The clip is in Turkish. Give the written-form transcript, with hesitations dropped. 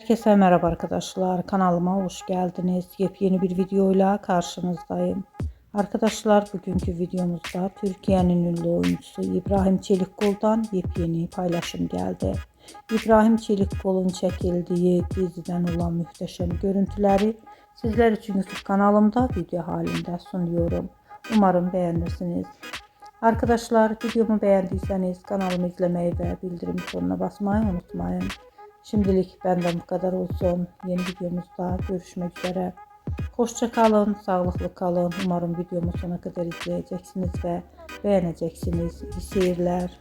Herkese merhaba arkadaşlar. Kanalıma hoş geldiniz. Yepyeni bir videoyla karşınızdayım. Arkadaşlar bugünkü videomuzda Türkiye'nin ünlü oyuncusu İbrahim Çelikkol'dan yepyeni paylaşım geldi. İbrahim Çelikkol'un çekildiği diziden olan muhteşem görüntüleri sizler için YouTube kanalımda video halinde sunuyorum. Umarım beğenirsiniz. Arkadaşlar videomu beğendiyseniz kanalımı izlemeyi ve bildirim butonuna basmayı unutmayın. Şimdilik benden bu kadar olsun. Yeni videomuzda görüşmek üzere. Hoşça kalın, sağlıklı kalın. Umarım videomu sona kadar izleyeceksiniz ve beğeneceksiniz. İyi seyirler.